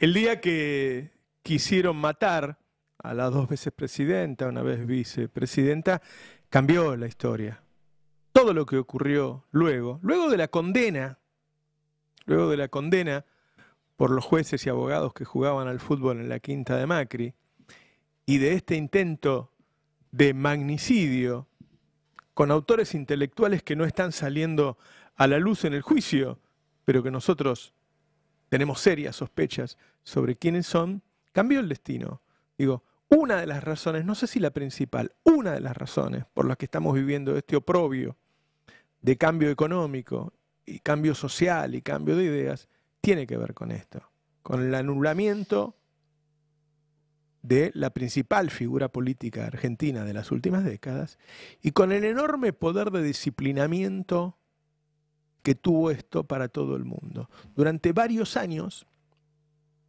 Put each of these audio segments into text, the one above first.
El día que quisieron matar a las dos veces presidenta, una vez vicepresidenta, cambió la historia. Todo lo que ocurrió luego de la condena, por los jueces y abogados que jugaban al fútbol en la quinta de Macri, y de este intento de magnicidio con autores intelectuales que no están saliendo a la luz en el juicio, pero que nosotros tenemos serias sospechas sobre quiénes son, cambió el destino. Digo, una de las razones, no sé si la principal, una de las razones por las que estamos viviendo este oprobio de cambio económico y cambio social y cambio de ideas, tiene que ver con esto, con el anulamiento de la principal figura política argentina de las últimas décadas y con el enorme poder de disciplinamiento que tuvo esto para todo el mundo. Durante varios años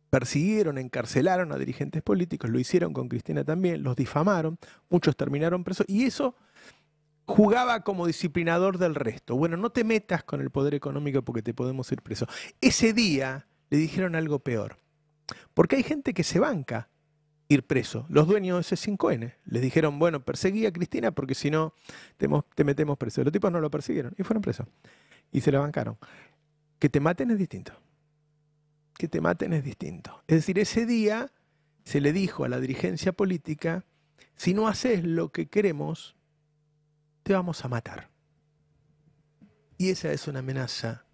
persiguieron, encarcelaron a dirigentes políticos, lo hicieron con Cristina también, los difamaron, muchos terminaron presos y eso jugaba como disciplinador del resto. Bueno, no te metas con el poder económico porque te podemos ir preso. Ese día le dijeron algo peor, porque hay gente que se banca ir preso. Los dueños de C5N les dijeron, bueno, perseguí a Cristina porque si no te metemos preso. Los tipos no lo persiguieron y fueron presos. Y se la bancaron. Que te maten es distinto. Que te maten es distinto. Es decir, ese día se le dijo a la dirigencia política, si no haces lo que queremos, te vamos a matar. Y esa es una amenaza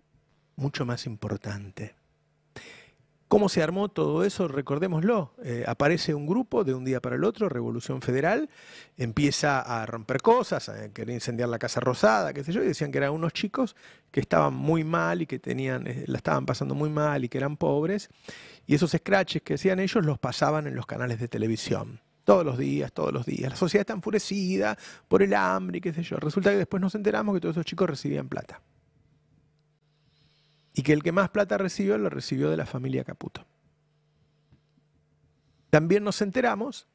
mucho más importante. ¿Cómo se armó todo eso? Recordémoslo. Aparece un grupo de un día para el otro, Revolución Federal, empieza a romper cosas, a querer incendiar la Casa Rosada, qué sé yo, y decían que eran unos chicos que estaban muy mal y que la estaban pasando muy mal y que eran pobres, y esos scratches que hacían ellos los pasaban en los canales de televisión. Todos los días, todos los días. La sociedad está enfurecida por el hambre y qué sé yo. Resulta que después nos enteramos que todos esos chicos recibían plata. Y que el que más plata recibió, lo recibió de la familia Caputo. También nos enteramos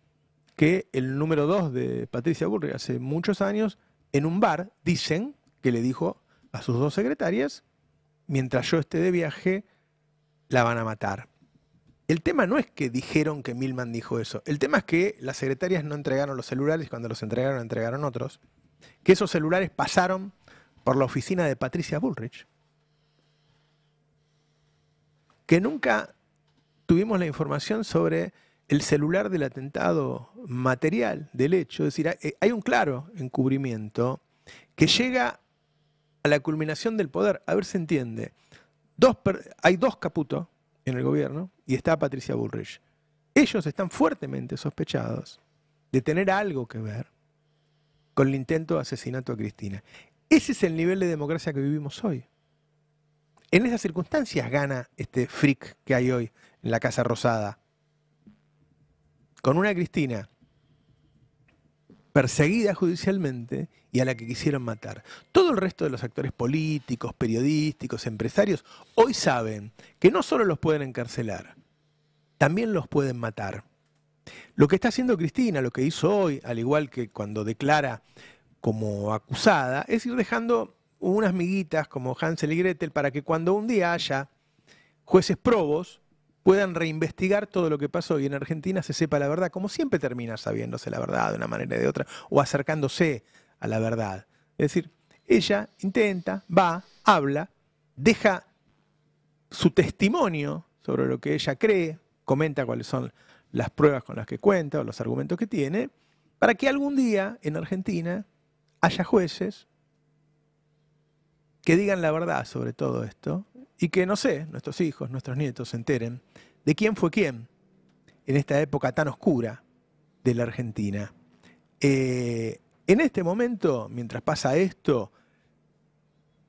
que el número 2 de Patricia Bullrich hace muchos años, en un bar, dicen que le dijo a sus dos secretarias, mientras yo esté de viaje, la van a matar. El tema no es que dijeron que Milman dijo eso. El tema es que las secretarias no entregaron los celulares y cuando los entregaron otros. Que esos celulares pasaron por la oficina de Patricia Bullrich. Que nunca tuvimos la información sobre el celular del atentado material del hecho. Es decir, hay un claro encubrimiento que llega a la culminación del poder. A ver si se entiende. Hay dos Caputo en el gobierno y está Patricia Bullrich. Ellos están fuertemente sospechados de tener algo que ver con el intento de asesinato a Cristina. Ese es el nivel de democracia que vivimos hoy. En esas circunstancias gana este freak que hay hoy en la Casa Rosada. Con una Cristina perseguida judicialmente y a la que quisieron matar. Todo el resto de los actores políticos, periodísticos, empresarios, hoy saben que no solo los pueden encarcelar, también los pueden matar. Lo que está haciendo Cristina, lo que hizo hoy, al igual que cuando declara como acusada, es ir dejando unas miguitas como Hansel y Gretel para que cuando un día haya jueces probos puedan reinvestigar todo lo que pasó y en Argentina se sepa la verdad, como siempre termina sabiéndose la verdad de una manera o de otra o acercándose a la verdad. Es decir, ella intenta, va, habla, deja su testimonio sobre lo que ella cree, comenta cuáles son las pruebas con las que cuenta o los argumentos que tiene, para que algún día en Argentina haya jueces que digan la verdad sobre todo esto y que, no sé, nuestros hijos, nuestros nietos se enteren de quién fue quién en esta época tan oscura de la Argentina. En este momento, mientras pasa esto,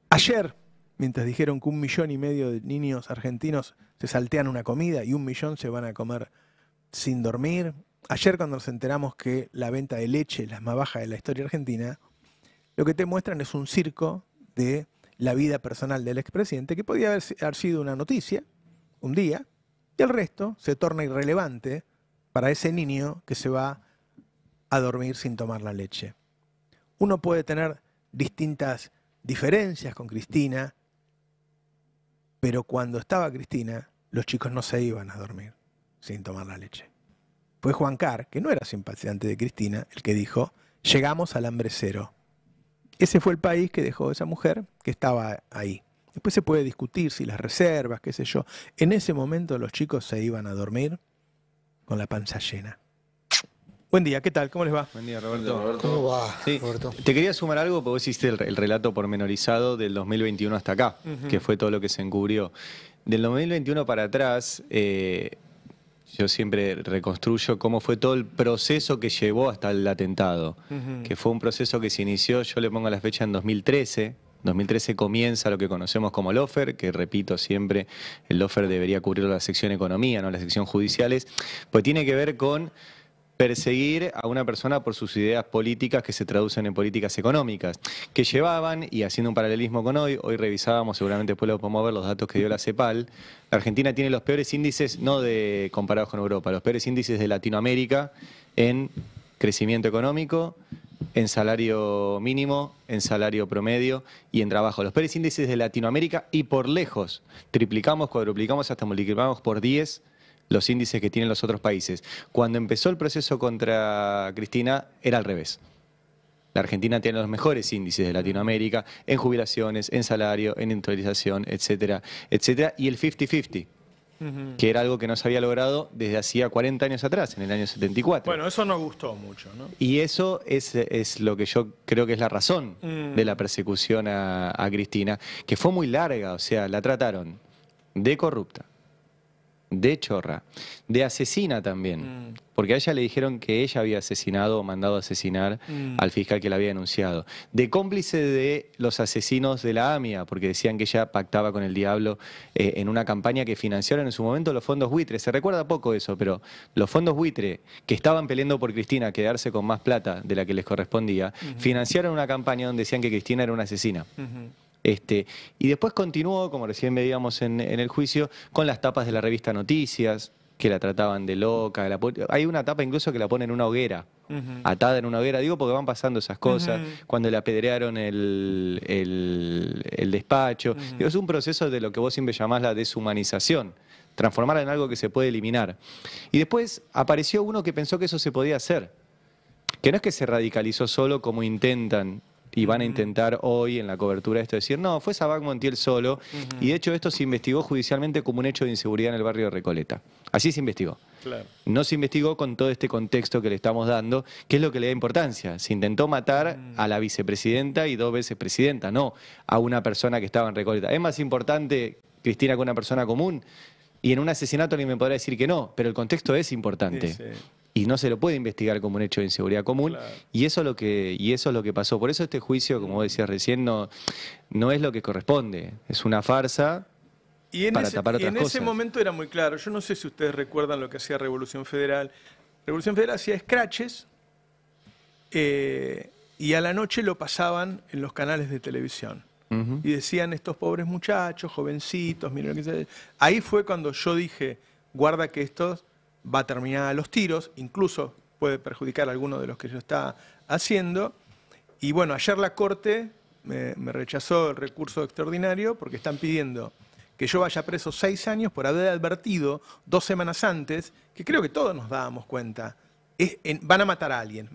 ayer, mientras dijeron que 1,5 millones de niños argentinos se saltean una comida y 1 millón se van a comer sin dormir, ayer cuando nos enteramos que la venta de leche es la más baja de la historia argentina, lo que te muestran es un circo de la vida personal del expresidente, que podía haber sido una noticia, un día, y el resto se torna irrelevante para ese niño que se va a dormir sin tomar la leche. Uno puede tener distintas diferencias con Cristina, pero cuando estaba Cristina, los chicos no se iban a dormir sin tomar la leche. Fue Juan Carr, que no era simpatizante de Cristina, el que dijo, llegamos al hambre cero. Ese fue el país que dejó esa mujer que estaba ahí. Después se puede discutir si las reservas, qué sé yo. En ese momento los chicos se iban a dormir con la panza llena. Buen día, ¿qué tal? ¿Cómo les va? Buen día, Roberto. ¿Cómo va, Sí, Roberto? te quería sumar algo porque vos hiciste el relato pormenorizado del 2021 hasta acá, que fue todo lo que se encubrió. Del 2021 para atrás, yo siempre reconstruyo cómo fue todo el proceso que llevó hasta el atentado, que fue un proceso que se inició, yo le pongo la fecha en 2013. 2013 comienza lo que conocemos como lawfare, que repito siempre, el lawfare debería cubrir la sección economía, no la sección judiciales, pues tiene que ver con perseguir a una persona por sus ideas políticas que se traducen en políticas económicas, que llevaban, y haciendo un paralelismo con hoy revisábamos, seguramente después lo podemos ver, los datos que dio la CEPAL, la Argentina tiene los peores índices, no de comparados con Europa, los peores índices de Latinoamérica en crecimiento económico, en salario mínimo, en salario promedio y en trabajo. Los peores índices de Latinoamérica y por lejos, triplicamos, cuadruplicamos, hasta multiplicamos por 10 los índices que tienen los otros países. Cuando empezó el proceso contra Cristina era al revés. La Argentina tiene los mejores índices de Latinoamérica en jubilaciones, en salario, en industrialización, etcétera, etcétera, y el 50-50, que era algo que no se había logrado desde hacía 40 años atrás, en el año 74. Bueno, eso no gustó mucho, ¿no? Y eso es lo que yo creo que es la razón de la persecución a Cristina, que fue muy larga, o sea, la trataron de corrupta, de chorra, de asesina también, porque a ella le dijeron que ella había asesinado o mandado a asesinar al fiscal que la había denunciado, de cómplice de los asesinos de la AMIA, porque decían que ella pactaba con el diablo en una campaña que financiaron en su momento los fondos buitre. Se recuerda poco eso, pero los fondos buitre que estaban peleando por Cristina quedarse con más plata de la que les correspondía, financiaron una campaña donde decían que Cristina era una asesina. Y después continuó, como recién veíamos en el juicio, con las tapas de la revista Noticias, que la trataban de loca. Hay una tapa incluso que la ponen en una hoguera, atada en una hoguera, digo porque van pasando esas cosas, cuando le apedrearon el despacho. Digo, es un proceso de lo que vos siempre llamás la deshumanización, transformarla en algo que se puede eliminar. Y después apareció uno que pensó que eso se podía hacer, que no es que se radicalizó solo como intentan y van a intentar hoy en la cobertura de esto decir, no, fue Sabac Montiel solo, y de hecho esto se investigó judicialmente como un hecho de inseguridad en el barrio de Recoleta. Así se investigó. Claro. No se investigó con todo este contexto que le estamos dando, que es lo que le da importancia. Se intentó matar a la vicepresidenta y 2 veces presidenta, no a una persona que estaba en Recoleta. ¿Es más importante Cristina que una persona común? Y en un asesinato alguien me podrá decir que no, pero el contexto es importante. Sí. Y no se lo puede investigar como un hecho de inseguridad común, Claro. y eso es lo que pasó. Por eso este juicio, como vos decías recién, no es lo que corresponde. Es una farsa para tapar otras cosas. En ese momento era muy claro. Yo no sé si ustedes recuerdan lo que hacía Revolución Federal. Revolución Federal hacía scratches y a la noche lo pasaban en los canales de televisión. Y decían, estos pobres muchachos, jovencitos, miren lo que se... Ahí fue cuando yo dije, guarda que esto va a terminar a los tiros, incluso puede perjudicar a alguno de los que yo está haciendo. Y bueno, ayer la Corte me rechazó el recurso extraordinario porque están pidiendo que yo vaya preso 6 años por haber advertido 2 semanas antes, que creo que todos nos dábamos cuenta. Van a matar a alguien,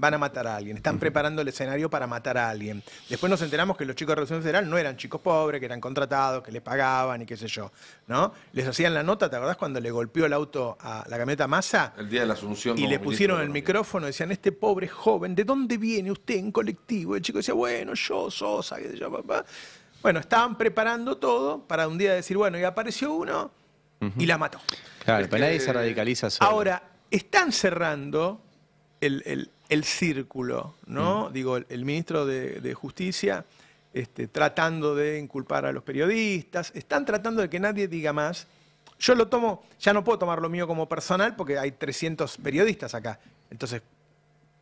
están preparando el escenario para matar a alguien. Después nos enteramos que los chicos de Revolución Federal no eran chicos pobres, que eran contratados, que le pagaban y qué sé yo, ¿no? Les hacían la nota, ¿te acordás cuando le golpeó el auto a la camioneta Massa? El día de la Asunción. Y le pusieron el micrófono, decían, este pobre joven, ¿de dónde viene usted en colectivo? El chico decía, bueno, yo, Sosa, qué sé yo, papá. Bueno, estaban preparando todo para un día decir, bueno, y apareció uno y la mató. Claro, pero nadie se radicaliza solo. Ahora, están cerrando el círculo, ¿no? Digo, el ministro de Justicia tratando de inculpar a los periodistas, están tratando de que nadie diga más. Yo lo tomo, ya no puedo tomar lo mío como personal porque hay 300 periodistas acá. Entonces,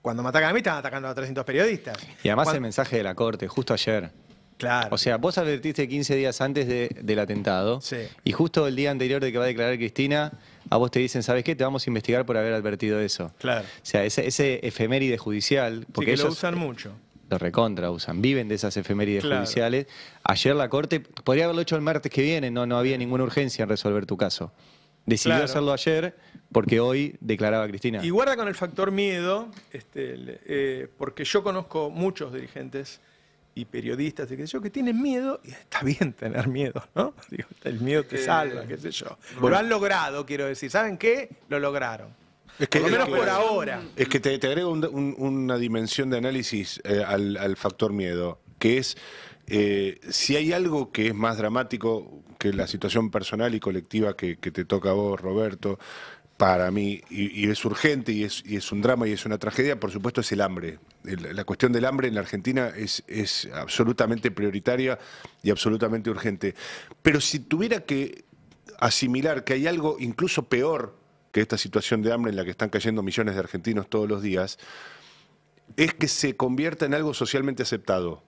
cuando me atacan a mí, están atacando a 300 periodistas. Y además el mensaje de la Corte, justo ayer. Claro. O sea, vos advertiste 15 días antes del atentado, Sí. y justo el día anterior de que va a declarar Cristina, a vos te dicen, ¿sabes qué? Te vamos a investigar por haber advertido eso. Claro. O sea, ese efeméride judicial, porque Sí, que lo ellos usan mucho. lo recontra usan, viven de esas efemérides Claro. judiciales. Ayer la Corte, podría haberlo hecho el martes que viene, no había ninguna urgencia en resolver tu caso. Decidió Claro. hacerlo ayer porque hoy declaraba Cristina. Y guarda con el factor miedo, porque yo conozco muchos dirigentes y periodistas qué sé yo, que tienen miedo, y está bien tener miedo, ¿no? Digo, el miedo te salva, qué sé yo. Lo han logrado, quiero decir. ¿Saben qué? Lo lograron. Es que, Por lo menos por ahora. Es que te agrego una dimensión de análisis al factor miedo, que es si hay algo que es más dramático que la situación personal y colectiva que te toca a vos, Roberto, para mí, y es urgente y es un drama y es una tragedia, por supuesto es el hambre. La cuestión del hambre en la Argentina es absolutamente prioritaria y absolutamente urgente. Pero si tuviera que asimilar que hay algo incluso peor que esta situación de hambre en la que están cayendo millones de argentinos todos los días, es que se convierta en algo socialmente aceptado.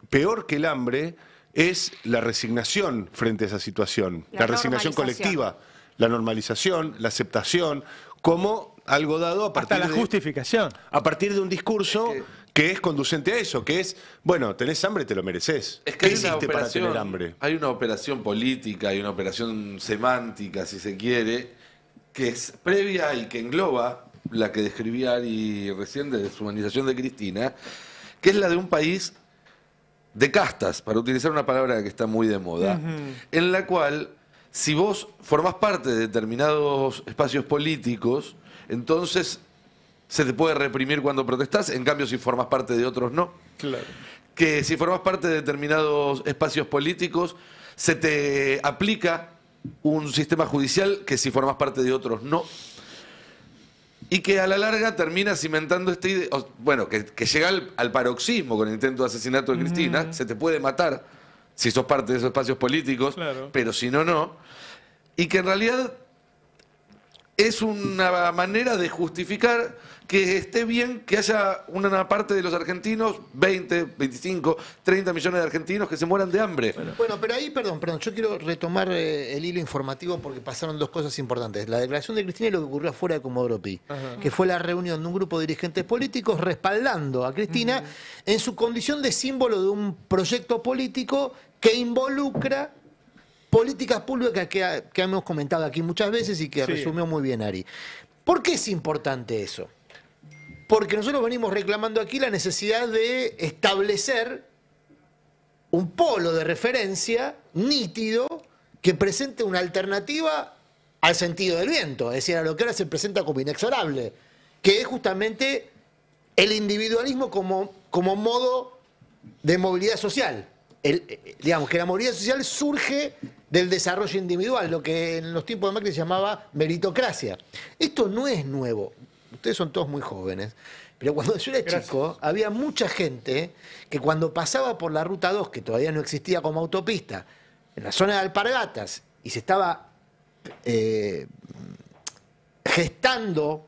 Peor que el hambre es la resignación frente a esa situación, la resignación colectiva, la normalización, la aceptación, como algo dado a partir Hasta la justificación. a partir de un discurso que es conducente a eso, que es, bueno, tenés hambre, te lo mereces. Es que ¿Qué hiciste para tener hambre? Hay una operación política, hay una operación semántica, si se quiere, que es previa y que engloba la que describía Ari recién de deshumanización de Cristina, que es la de un país de castas, para utilizar una palabra que está muy de moda, en la cual, si vos formás parte de determinados espacios políticos, entonces se te puede reprimir cuando protestás, en cambio si formás parte de otros no. Claro. Que si formás parte de determinados espacios políticos, se te aplica un sistema judicial que si formás parte de otros no. Y que a la larga termina cimentando esta idea, bueno, que llega al paroxismo con el intento de asesinato de Cristina, se te puede matar si sos parte de esos espacios políticos, Claro. pero si no, no. Y que en realidad es una manera de justificar que esté bien que haya una parte de los argentinos, 20, 25, 30 millones de argentinos que se mueran de hambre. Bueno, pero ahí, perdón, yo quiero retomar el hilo informativo porque pasaron dos cosas importantes. La declaración de Cristina y lo que ocurrió afuera de Comodoro Pi, que fue la reunión de un grupo de dirigentes políticos respaldando a Cristina en su condición de símbolo de un proyecto político que involucra políticas públicas que hemos comentado aquí muchas veces y que resumió muy bien Ari. ¿Por qué es importante eso? Porque nosotros venimos reclamando aquí la necesidad de establecer un polo de referencia nítido que presente una alternativa al sentido del viento, es decir, a lo que ahora se presenta como inexorable, que es justamente el individualismo como modo de movilidad social. Digamos que la movilidad social surge del desarrollo individual, lo que en los tiempos de Macri se llamaba meritocracia. Esto no es nuevo. Ustedes son todos muy jóvenes, pero cuando yo era chico, había mucha gente que cuando pasaba por la Ruta 2, que todavía no existía como autopista, en la zona de Alpargatas, y se estaba gestando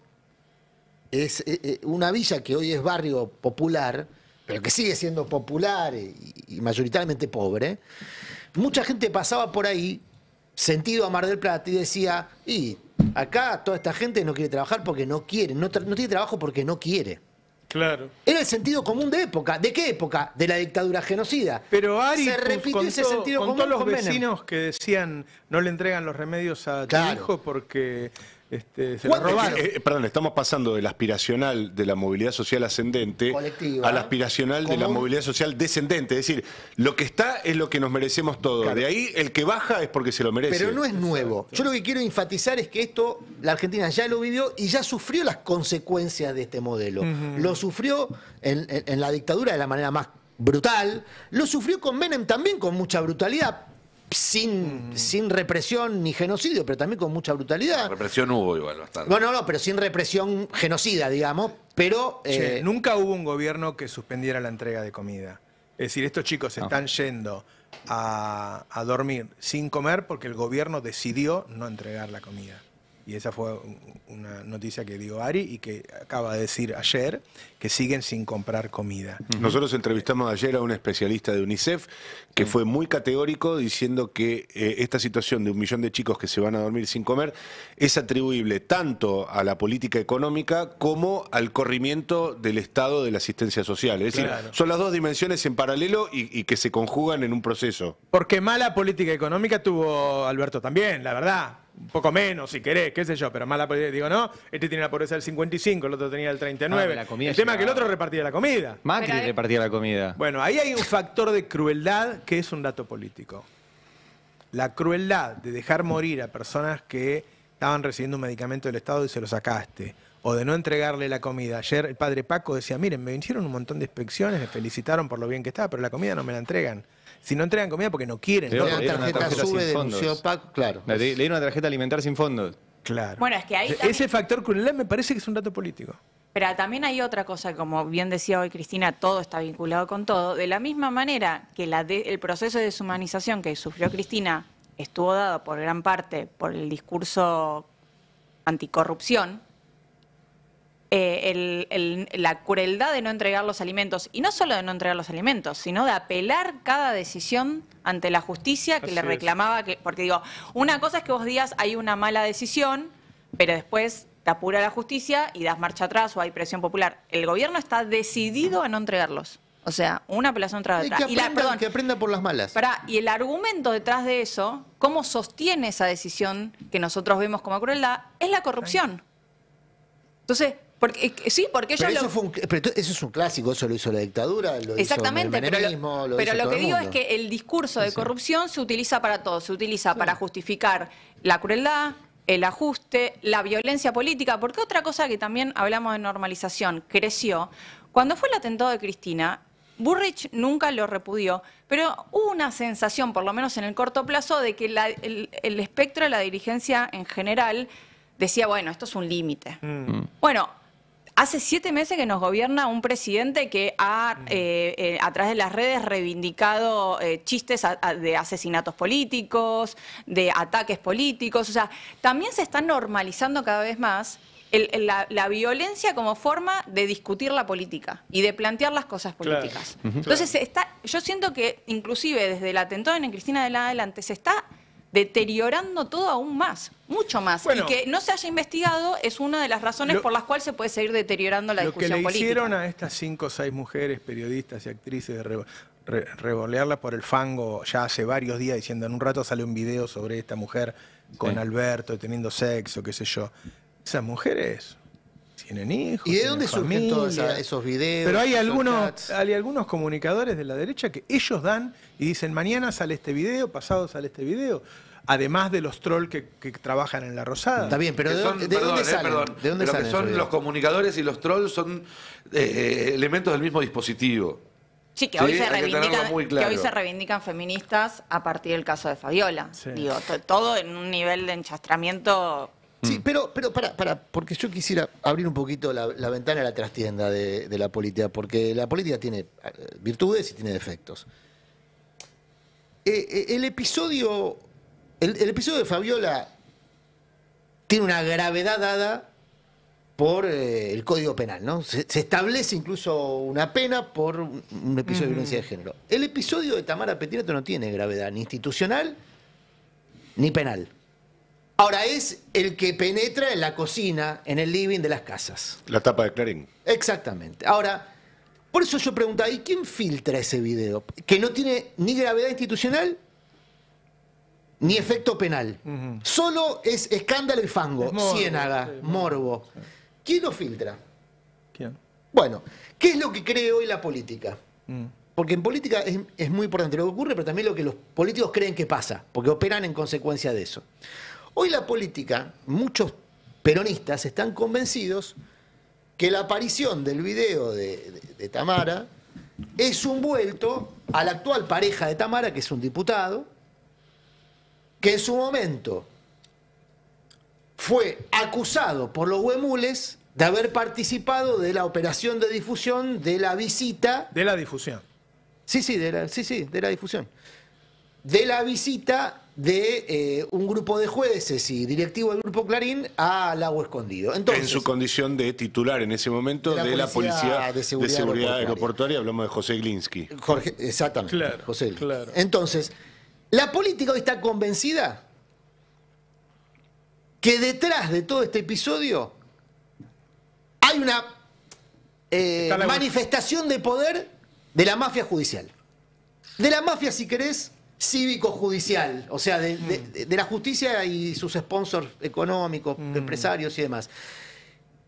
una villa que hoy es barrio popular, pero que sigue siendo popular y mayoritariamente pobre, mucha gente pasaba por ahí, sentido a Mar del Plata, y decía, y acá toda esta gente no quiere trabajar porque no quiere, no tiene trabajo porque no quiere. Claro. Era el sentido común de época. ¿De qué época? De la dictadura genocida. Pero Ari se repitió ese sentido con común todos los con Menem. vecinos que decían no le entregan los remedios a tu Claro. hijo porque se lo ¿Cuánto- robaron. Perdón, estamos pasando del aspiracional de la movilidad social ascendente Colectiva. al aspiracional de la Común. movilidad social descendente. Es decir, lo que está es lo que nos merecemos todos. Claro. De ahí el que baja es porque se lo merece. Pero no es nuevo. Yo lo que quiero enfatizar es que esto la Argentina ya lo vivió y ya sufrió las consecuencias de este modelo. Lo sufrió en la dictadura de la manera más brutal, lo sufrió con Menem también con mucha brutalidad, sin represión ni genocidio, pero también con mucha brutalidad. Represión hubo igual bastante. No, pero sin represión genocida, digamos. Pero Che, nunca hubo un gobierno que suspendiera la entrega de comida. Es decir, estos chicos están yendo a dormir sin comer porque el gobierno decidió no entregar la comida. y esa fue una noticia que dio Ari y que acaba de decir ayer, que siguen sin comprar comida. Nosotros entrevistamos ayer a un especialista de UNICEF que fue muy categórico diciendo que esta situación de 1 millón de chicos que se van a dormir sin comer es atribuible tanto a la política económica como al corrimiento del Estado de la asistencia social. Es decir, Claro. son las dos dimensiones en paralelo y que se conjugan en un proceso. Porque mala política económica tuvo Alberto también, la verdad. Un poco menos, si querés, qué sé yo, pero mala política. Digo, no, este tiene la pobreza del 55, el otro tenía el 39. La comida el tema es que el llegaba. otro repartía la comida. Macri Pero, repartía la comida. Bueno, ahí hay un factor de crueldad que es un dato político. La crueldad de dejar morir a personas que estaban recibiendo un medicamento del Estado y se lo sacaste. O de no entregarle la comida. Ayer el padre Paco decía, miren, me hicieron un montón de inspecciones, me felicitaron por lo bien que estaba, pero la comida no me la entregan. Si no entregan comida porque no quieren. Pero no La le dieron una tarjeta tarjeta sube, sin denunció fondos. Paco, claro. Le dieron una tarjeta alimentar sin fondos. Claro. Bueno, es que ahí Ese factor crueldad me parece que es un dato político. Pero también hay otra cosa, como bien decía hoy Cristina, todo está vinculado con todo. De la misma manera que el proceso de deshumanización que sufrió Cristina estuvo dado por gran parte por el discurso anticorrupción, la crueldad de no entregar los alimentos, y no solo de no entregar los alimentos, sino de apelar cada decisión ante la justicia que Así le es. reclamaba, porque digo, una cosa es que vos digas hay una mala decisión, pero después te apura la justicia y das marcha atrás o hay presión popular. El gobierno está decidido a no entregarlos. O sea, una apelación tras otra. Que aprenda por las malas. Y el argumento detrás de eso, cómo sostiene esa decisión que nosotros vemos como crueldad, es la corrupción. Entonces, porque ellos Pero eso es un clásico, eso lo hizo la dictadura, lo Exactamente, hizo el menemismo, pero hizo lo todo que el digo es mundo. que el discurso de corrupción se utiliza para todo, se utiliza para justificar la crueldad, el ajuste, la violencia política, porque otra cosa que también hablamos de normalización, creció, cuando fue el atentado de Cristina, Burrich nunca lo repudió, pero hubo una sensación, por lo menos en el corto plazo, de que el espectro de la dirigencia en general decía, bueno, esto es un límite. Bueno, hace 7 meses que nos gobierna un presidente que ha, a través de las redes, reivindicado chistes de asesinatos políticos, de ataques políticos. O sea, también se está normalizando cada vez más la violencia como forma de discutir la política y de plantear las cosas políticas. Claro. Entonces, yo siento que inclusive desde el atentado en Cristina de adelante se está deteriorando todo aún más, mucho más. Bueno, y que no se haya investigado es una de las razones por las cuales se puede seguir deteriorando la Lo que discusión le política. hicieron a estas 5 o 6 mujeres, periodistas y actrices, de revolearlas por el fango ya hace varios días, diciendo en un rato sale un video sobre esta mujer con Alberto teniendo sexo, qué sé yo. Esas mujeres tienen hijos. ¿Y de tienen dónde surgen todos familia. esos videos? Pero hay esos chats? algunos comunicadores de la derecha que ellos dan y dicen, mañana sale este video, pasado sale este video, además de los trolls que trabajan en La Rosada. Está bien, pero Que ¿de son- dónde perdón, salen? perdón, ¿De dónde pero salen que esos son videos? los comunicadores y los trolls son elementos del mismo dispositivo. Sí, que Sí, hoy se hay que tenerlo reivindican, muy claro. que hoy se reivindican feministas a partir del caso de Fabiola. Sí. Digo, todo en un nivel de enchastramiento. Sí, pero para, porque yo quisiera abrir un poquito la ventana a la trastienda de la política, porque la política tiene virtudes y tiene defectos. El episodio de Fabiola tiene una gravedad dada por el Código Penal, ¿no? Se establece incluso una pena por un episodio de violencia de género. El episodio de Tamara Petinato no tiene gravedad ni institucional ni penal. Ahora es el que penetra en la cocina, en el living de las casas. La tapa de Clarín. Exactamente. Ahora, por eso yo preguntaba, ¿y quién filtra ese video? Que no tiene ni gravedad institucional ni efecto penal. Solo es escándalo y fango, Es morbo, ciénaga, sí, morbo. ¿Quién lo filtra? ¿Quién? Bueno, ¿qué es lo que cree hoy la política? Porque en política es muy importante lo que ocurre, pero también lo que los políticos creen que pasa, porque operan en consecuencia de eso. Hoy la política, muchos peronistas están convencidos que la aparición del video de Tamara es un vuelto a la actual pareja de Tamara, que es un diputado, que en su momento fue acusado por los huemules de haber participado de la operación de difusión de la visita. De la difusión. Sí, de la difusión. De la visita de un grupo de jueces y directivos del Grupo Clarín a Lago Escondido. Entonces, en su condición de titular en ese momento de la Policía de Seguridad Aeroportuaria, hablamos de José Glinsky. Jorge, exactamente, Claro, José Glinsky. claro. Entonces, la política hoy está convencida que detrás de todo este episodio hay una manifestación de poder de la mafia judicial. De la mafia, si querés, cívico-judicial. O sea, de la justicia y sus sponsors económicos, empresarios y demás.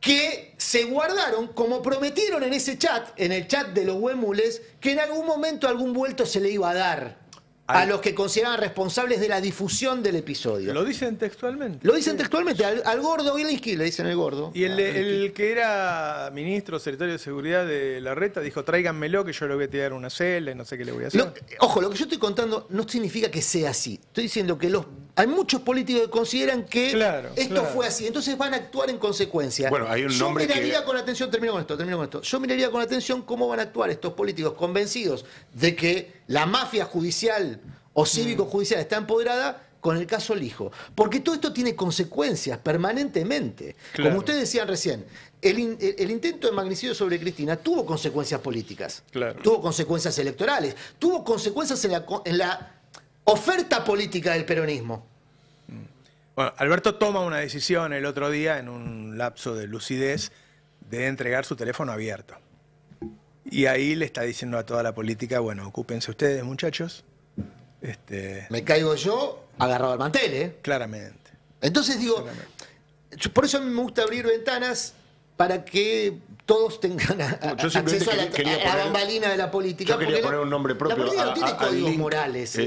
Que se guardaron, como prometieron en ese chat, en el chat de los huemules, que en algún momento algún vuelto se le iba a dar a los que consideraban responsables de la difusión del episodio. Lo dicen textualmente. Lo dicen textualmente, al gordo Glinsky le dicen el gordo. Y el que era ministro, secretario de Seguridad de Larreta, dijo, tráiganmelo que yo le voy a tirar una celda y no sé qué le voy a hacer. Ojo, lo que yo estoy contando no significa que sea así. Estoy diciendo que hay muchos políticos que consideran que esto fue así. Entonces van a actuar en consecuencia. Bueno, hay un nombre Yo miraría con atención, termino con esto. Yo miraría con atención cómo van a actuar estos políticos convencidos de que la mafia judicial o cívico-judicial está empoderada con el caso Lijo. Porque todo esto tiene consecuencias permanentemente. Claro. Como ustedes decían recién, el intento de magnicidio sobre Cristina tuvo consecuencias políticas, tuvo consecuencias electorales, tuvo consecuencias en la oferta política del peronismo. Bueno, Alberto toma una decisión el otro día en un lapso de lucidez de entregar su teléfono abierto. Y ahí le está diciendo a toda la política, bueno, ocúpense ustedes, muchachos. Me caigo yo agarrado al mantel, ¿eh? Claramente. Entonces digo, por eso a mí me gusta abrir ventanas para que todos tengan acceso a la bambalina de la política. Yo quería poner un nombre propio. La política no tiene códigos link, morales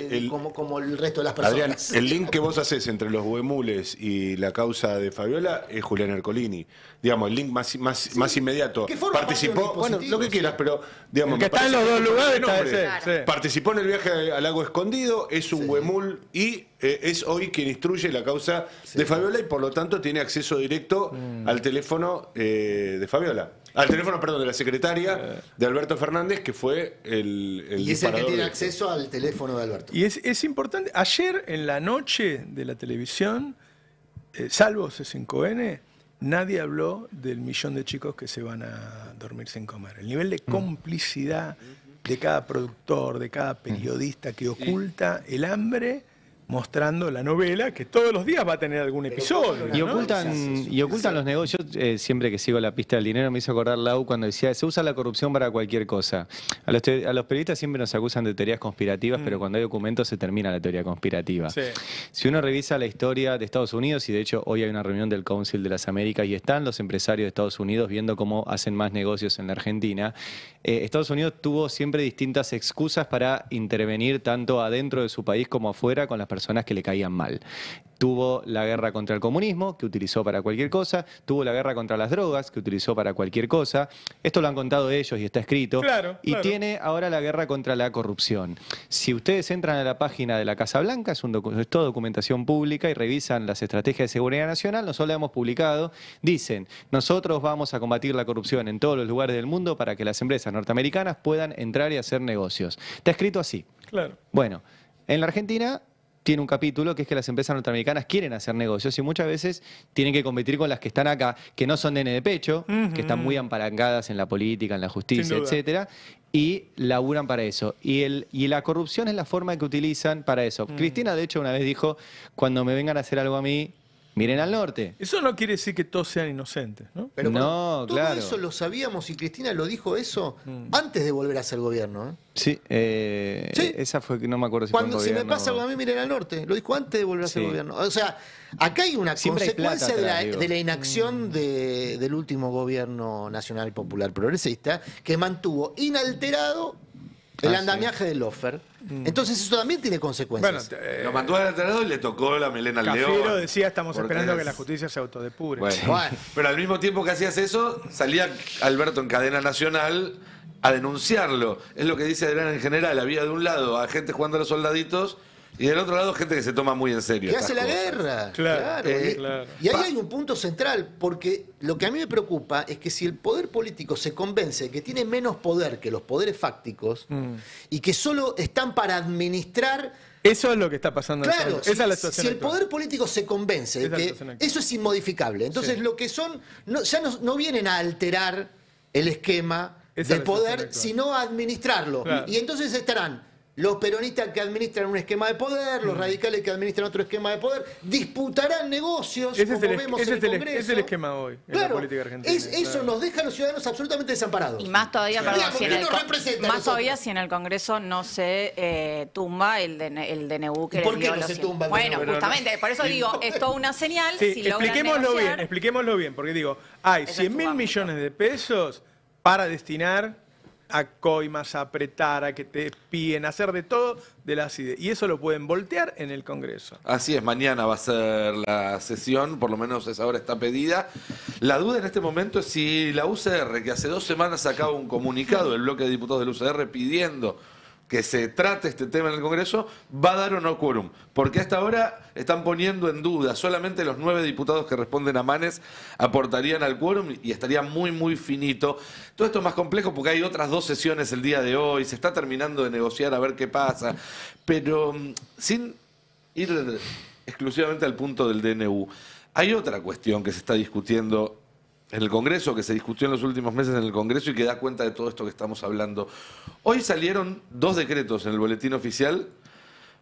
como el resto de las personas. Adrián, el link que vos haces entre los huemules y la causa de Fabiola es Julián Ercolini. Digamos, el link más inmediato. Participó, bueno, lo que quieras, pero digamos, el que está en los dos lugares sí. Participó en el viaje al Lago Escondido, es un huemul y es hoy quien instruye la causa de Fabiola y por lo tanto tiene acceso directo al teléfono de Fabiola. Al teléfono, perdón, de la secretaria de Alberto Fernández, que fue el y es el que tiene acceso al teléfono de Alberto. Y es importante, ayer en la noche de la televisión, salvo C5N, nadie habló del millón de chicos que se van a dormir sin comer. El nivel de complicidad de cada productor, de cada periodista que oculta el hambre, mostrando la novela que todos los días va a tener algún episodio. Y ¿no? ocultan los negocios. Siempre que sigo la pista del dinero me hizo acordar Lau cuando decía, se usa la corrupción para cualquier cosa. A los periodistas siempre nos acusan de teorías conspirativas, pero cuando hay documentos se termina la teoría conspirativa. Sí. Si uno revisa la historia de Estados Unidos, y de hecho hoy hay una reunión del Council de las Américas y están los empresarios de Estados Unidos viendo cómo hacen más negocios en la Argentina, Estados Unidos tuvo siempre distintas excusas para intervenir tanto adentro de su país como afuera con las personas que le caían mal. Tuvo la guerra contra el comunismo, que utilizó para cualquier cosa, tuvo la guerra contra las drogas, que utilizó para cualquier cosa. Esto lo han contado ellos y está escrito. Y tiene ahora la guerra contra la corrupción. Si ustedes entran a la página de la Casa Blanca, es toda documentación pública, y revisan las estrategias de seguridad nacional, nosotros la hemos publicado, dicen, nosotros vamos a combatir la corrupción en todos los lugares del mundo para que las empresas norteamericanas puedan entrar y hacer negocios. Está escrito así. Bueno, en la Argentina tiene un capítulo que es que las empresas norteamericanas quieren hacer negocios y muchas veces tienen que competir con las que están acá, que no son nene de pecho, que están muy apalancadas en la política, en la justicia, etcétera, y laburan para eso. Y la corrupción es la forma que utilizan para eso. Cristina, de hecho, una vez dijo, cuando me vengan a hacer algo a mí, miren al norte. Eso no quiere decir que todos sean inocentes, ¿no? Pero no, todo eso lo sabíamos y Cristina lo dijo eso antes de volver a ser gobierno, ¿eh? Sí, esa fue que no me acuerdo si fue un si gobierno. me pasa algo a mí, miren al norte. Lo dijo antes de volver a ser gobierno. O sea, acá hay una consecuencia de la inacción del último gobierno nacional popular progresista que mantuvo inalterado el andamiaje del lawfare. Entonces eso también tiene consecuencias. Bueno, lo mandó al alterado y le tocó la melena al león. Cafiero decía, estamos esperando que la justicia se autodepure. Bueno. Pero al mismo tiempo que hacías eso, salía Alberto en cadena nacional a denunciarlo. Es lo que dice Adrián en general. Había de un lado a gente jugando a los soldaditos y del otro lado gente que se toma muy en serio. Que hace la guerra. Claro. Y ahí hay un punto central, porque lo que a mí me preocupa es que si el poder político se convence de que tiene menos poder que los poderes fácticos y que solo están para administrar Eso es lo que está pasando. Claro, Esa es la si situación el actual. poder político se convence de Esa es la que situación actual. eso es inmodificable, entonces Sí. lo que son, ya no vienen a alterar el esquema Esa es del la poder, situación actual. sino a administrarlo. Claro. Y entonces estarán los peronistas que administran un esquema de poder, los radicales que administran otro esquema de poder, disputarán negocios, Ese como es vemos ese en es el el Congreso. es el esquema hoy en la Claro, política argentina. eso claro. nos deja a los ciudadanos absolutamente desamparados. Y más todavía, Claro. perdón, si en ¿Qué el nos co- representa a más nosotros? todavía si en el Congreso no se tumba el DNU que ¿Y por les qué dio no los se 100. tumba el Bueno, DNU? justamente, por eso digo, es toda una señal Sí, si logran negociar. expliquémoslo bien, porque digo, hay Ese es 100 mil tu millones de pesos para destinar a coimas, a apretar, a que te espíen, a hacer de todo de la CIDE. Y eso lo pueden voltear en el Congreso. Así es, mañana va a ser la sesión, por lo menos esa hora está pedida. La duda en este momento es si la UCR, que hace 2 semanas sacaba un comunicado, el bloque de diputados del UCR pidiendo que se trate este tema en el Congreso, va a dar o no quórum. Porque hasta ahora están poniendo en duda, solamente los 9 diputados que responden a Manes aportarían al quórum y estaría muy, muy finito. Todo esto es más complejo porque hay otras 2 sesiones el día de hoy, se está terminando de negociar a ver qué pasa, pero sin ir exclusivamente al punto del DNU, hay otra cuestión que se está discutiendo en el Congreso, que se discutió en los últimos meses en el Congreso y que da cuenta de todo esto que estamos hablando. Hoy salieron 2 decretos en el boletín oficial,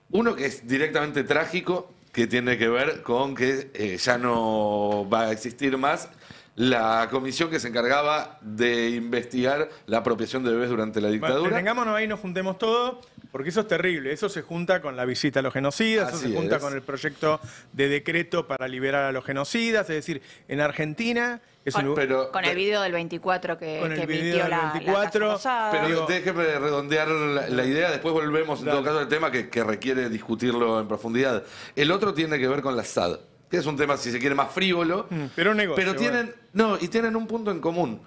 uno que es directamente trágico, que tiene que ver con que ya no va a existir más la comisión que se encargaba de investigar la apropiación de bebés durante la Bueno, dictadura. detengámonos ahí, nos juntemos todos, porque eso es terrible. Eso se junta con la visita a los genocidas, eso Así se junta es. con el proyecto de decreto para liberar a los genocidas. Es decir, en Argentina es un Con, lugar... Pero- con el video del 24 Con el que video emitió del la 24, Casa Rosada. Pero digo- déjeme redondear la idea, después volvemos en Dale. todo caso al tema que requiere discutirlo en profundidad. El otro tiene que ver con la SAD, que es un tema, si se quiere, más frívolo. pero un negocio, Pero bueno. tienen un punto en común.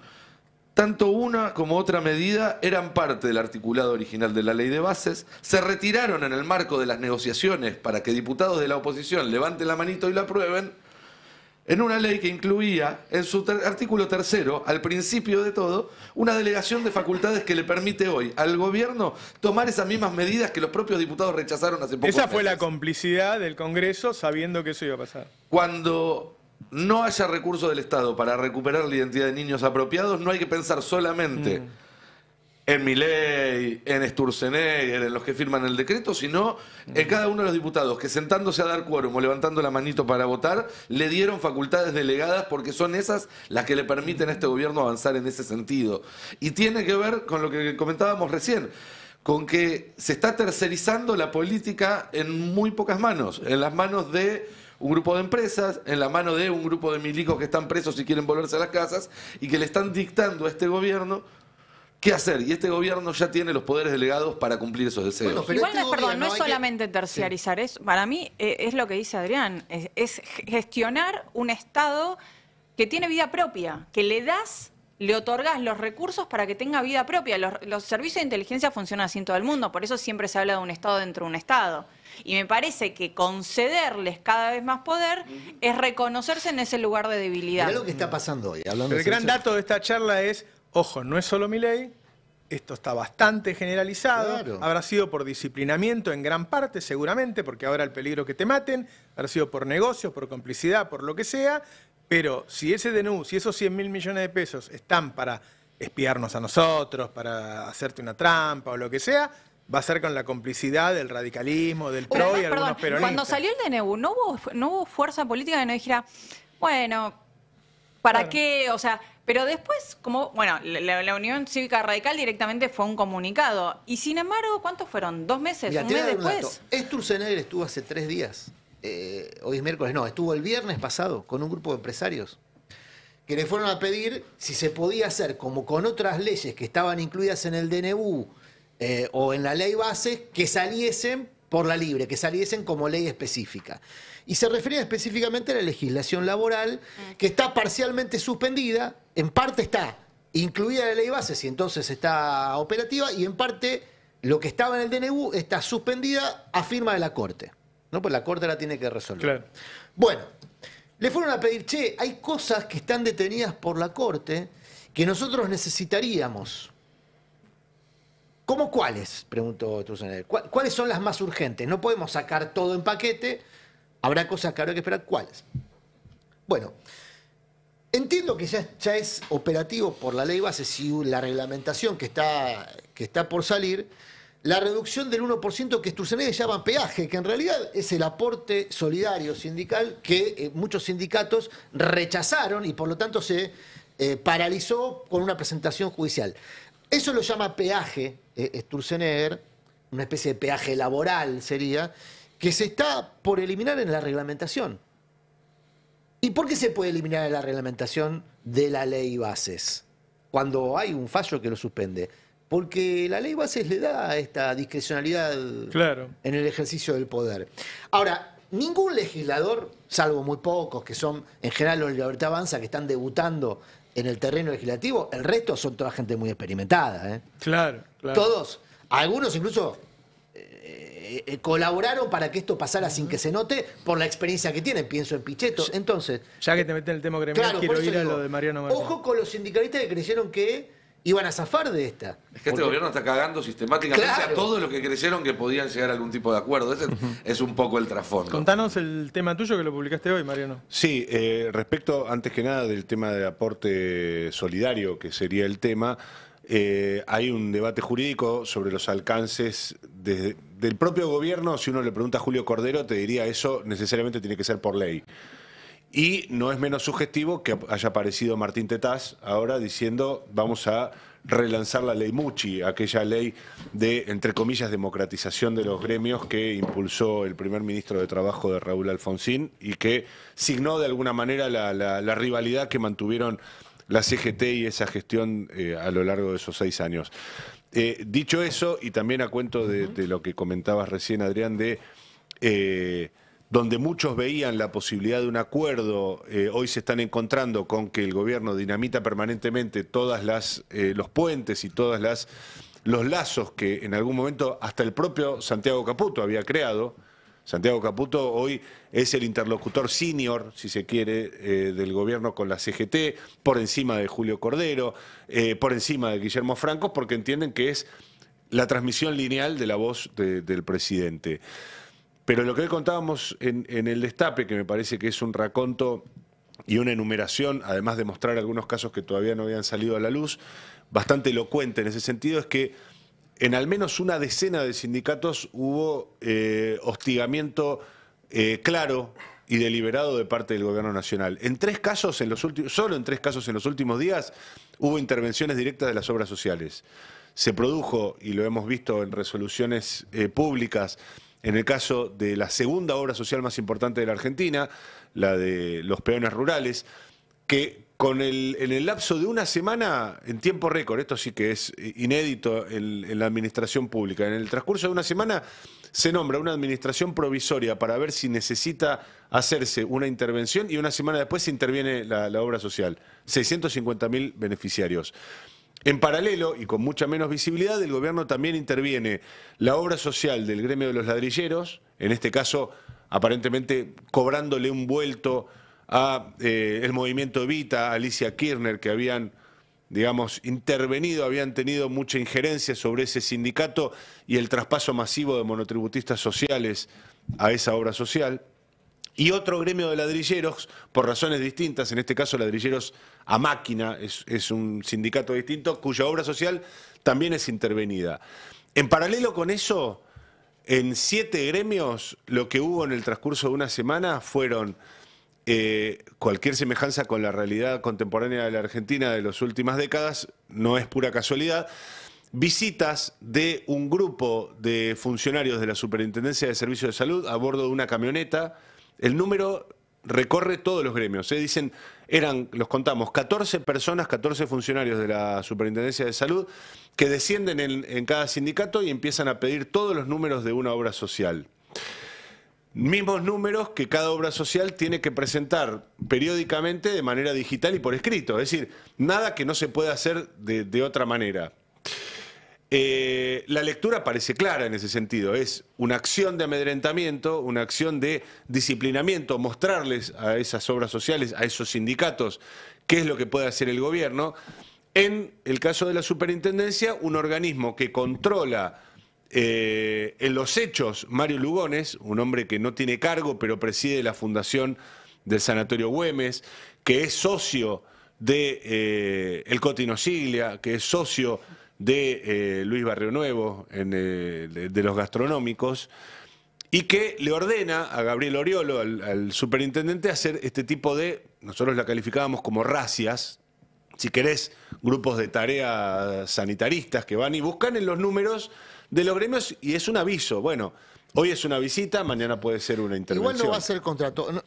Tanto una como otra medida eran parte del articulado original de la ley de bases, se retiraron en el marco de las negociaciones para que diputados de la oposición levanten la manito y la aprueben, en una ley que incluía en su artículo 3º, al principio de todo, una delegación de facultades que le permite hoy al gobierno tomar esas mismas medidas que los propios diputados rechazaron hace poco. Esa fue la complicidad del Congreso sabiendo que eso iba a pasar. Cuando no haya recursos del Estado para recuperar la identidad de niños apropiados, no hay que pensar solamente en Milei, en Sturzenegger, en los que firman el decreto, sino en cada uno de los diputados que sentándose a dar quórum o levantando la manito para votar, le dieron facultades delegadas porque son esas las que le permiten a este gobierno avanzar en ese sentido. Y tiene que ver con lo que comentábamos recién, con que se está tercerizando la política en muy pocas manos, en las manos de un grupo de empresas, en la mano de un grupo de milicos que están presos y quieren volverse a las casas y que le están dictando a este gobierno qué hacer. Y este gobierno ya tiene los poderes delegados para cumplir esos deseos. Bueno, pero Igual, este perdón, gobierno no es hay que- solamente terciarizar, para mí es lo que dice Adrián, es gestionar un Estado que tiene vida propia, que le otorgas los recursos para que tenga vida propia. Los servicios de inteligencia funcionan así en todo el mundo, por eso siempre se habla de un Estado dentro de un Estado. Y me parece que concederles cada vez más poder es reconocerse en ese lugar de debilidad. Mirá lo que está pasando hoy, hablando El de gran selección. dato de esta charla es, ojo, no es solo Milei, esto está bastante generalizado, Claro. habrá sido por disciplinamiento en gran parte, seguramente, porque ahora el peligro que te maten, habrá sido por negocios, por complicidad, por lo que sea, pero si ese DNU, si esos 100 mil millones de pesos están para espiarnos a nosotros, para hacerte una trampa o lo que sea, va a ser con la complicidad del radicalismo, del PRO y Además, algunos perdón, peronistas. cuando salió el DNU, no hubo fuerza política que no dijera, bueno, ¿para Claro. qué? O sea, pero después, como, bueno, la Unión Cívica Radical directamente fue un comunicado. Y sin embargo, ¿cuántos fueron? ¿2 meses? Mira, ¿Un te voy mes a dar un después? dato. Sturzenegger estuvo hace 3 días. Hoy es miércoles, no, estuvo el viernes pasado con un grupo de empresarios que le fueron a pedir si se podía hacer como con otras leyes que estaban incluidas en el DNU o en la ley base, que saliesen por la libre, que saliesen como ley específica. Y se refería específicamente a la legislación laboral, que está parcialmente suspendida, en parte está incluida en la ley base, si entonces está operativa, y en parte lo que estaba en el DNU está suspendida a firma de la Corte. ¿No? Pues la Corte la tiene que resolver. Claro. Bueno, le fueron a pedir, che, hay cosas que están detenidas por la Corte que nosotros necesitaríamos ¿Cómo cuáles? Preguntó Sturzenegger. ¿Cuáles son las más urgentes? No podemos sacar todo en paquete. Habrá cosas que habrá que esperar. ¿Cuáles? Bueno, entiendo que ya es operativo por la ley base, si la reglamentación que está por salir, la reducción del 1% que Sturzenegger llama peaje, que en realidad es el aporte solidario sindical que muchos sindicatos rechazaron y por lo tanto se paralizó con una presentación judicial. Eso lo llama peaje Sturzenegger, una especie de peaje laboral sería, que se está por eliminar en la reglamentación. ¿Y por qué se puede eliminar en la reglamentación de la ley bases cuando hay un fallo que lo suspende? Porque la ley bases le da esta discrecionalidad en el ejercicio del poder. Ahora, ningún legislador, salvo muy pocos, que son en general los de Libertad Avanza, que están debutando en el terreno legislativo, el resto son toda gente muy experimentada. Claro. Todos, algunos incluso colaboraron para que esto pasara sin que se note por la experiencia que tienen, pienso en Pichetto. Entonces, ya que te meten el tema gremial, quiero ir a lo de Mariano Martín. Ojo con los sindicalistas que creyeron que iban a zafar de esta. Es que este gobierno está cagando sistemáticamente a todos los que creyeron que podían llegar a algún tipo de acuerdo. Ese es un poco el trasfondo. Contanos el tema tuyo que lo publicaste hoy, Mariano. Sí, respecto, antes que nada, del tema de aporte solidario, que sería el tema, hay un debate jurídico sobre los alcances del propio gobierno. Si uno le pregunta a Julio Cordero, te diría eso necesariamente tiene que ser por ley. Y no es menos sugestivo que haya aparecido Martín Tetaz ahora diciendo vamos a relanzar la ley Mucci, aquella ley de, entre comillas, democratización de los gremios que impulsó el primer ministro de Trabajo de Raúl Alfonsín y que signó de alguna manera la rivalidad que mantuvieron la CGT y esa gestión a lo largo de esos 6 años. Dicho eso, y también a cuento de lo que comentabas recién, Adrián, de donde muchos veían la posibilidad de un acuerdo, hoy se están encontrando con que el gobierno dinamita permanentemente todas los puentes y todos los lazos que en algún momento hasta el propio Santiago Caputo había creado. Santiago Caputo hoy es el interlocutor senior, si se quiere, del gobierno con la CGT, por encima de Julio Cordero, por encima de Guillermo Franco, porque entienden que es la transmisión lineal de la voz del presidente. Pero lo que hoy contábamos en el destape, que me parece que es un raconto y una enumeración, además de mostrar algunos casos que todavía no habían salido a la luz, bastante elocuente en ese sentido, es que en al menos una decena de sindicatos hubo hostigamiento claro y deliberado de parte del gobierno nacional. En 3 casos, solo en 3 casos en los últimos días, hubo intervenciones directas de las obras sociales. Se produjo, y lo hemos visto en resoluciones públicas, en el caso de la segunda obra social más importante de la Argentina, la de los peones rurales, que en el lapso de una semana, en tiempo récord, esto sí que es inédito en la administración pública, en el transcurso de una semana se nombra una administración provisoria para ver si necesita hacerse una intervención y una semana después se interviene la obra social. 650.000 beneficiarios. En paralelo, y con mucha menos visibilidad, el gobierno también interviene la obra social del gremio de los ladrilleros, en este caso aparentemente cobrándole un vuelto a el movimiento Evita, a Alicia Kirchner, que habían, digamos, intervenido, habían tenido mucha injerencia sobre ese sindicato y el traspaso masivo de monotributistas sociales a esa obra social. Y otro gremio de ladrilleros, por razones distintas, en este caso ladrilleros a máquina, es un sindicato distinto, cuya obra social también es intervenida. En paralelo con eso, en 7 gremios, lo que hubo en el transcurso de una semana fueron cualquier semejanza con la realidad contemporánea de la Argentina de las últimas décadas, no es pura casualidad, visitas de un grupo de funcionarios de la Superintendencia de Servicios de Salud a bordo de una camioneta. El número recorre todos los gremios. Dicen, los contamos, 14 personas, 14 funcionarios de la Superintendencia de Salud que descienden en cada sindicato y empiezan a pedir todos los números de una obra social. Mismos números que cada obra social tiene que presentar periódicamente de manera digital y por escrito. Es decir, nada que no se pueda hacer de otra manera. La lectura parece clara en ese sentido, es una acción de amedrentamiento, una acción de disciplinamiento, mostrarles a esas obras sociales, a esos sindicatos, qué es lo que puede hacer el gobierno, En el caso de la superintendencia, un organismo que controla en los hechos Mario Lugones, un hombre que no tiene cargo, pero preside la fundación del Sanatorio Güemes, que es socio de el Cotino Siglia, que es socio de Luis Barrio Nuevo, de los gastronómicos, y que le ordena a Gabriel Oriolo, al superintendente, hacer este tipo de, nosotros la calificábamos como racias, si querés, grupos de tareas sanitaristas que van y buscan en los números de los gremios, y es un aviso. Bueno, hoy es una visita, mañana puede ser una intervención. Igual no va a ser contrato. No,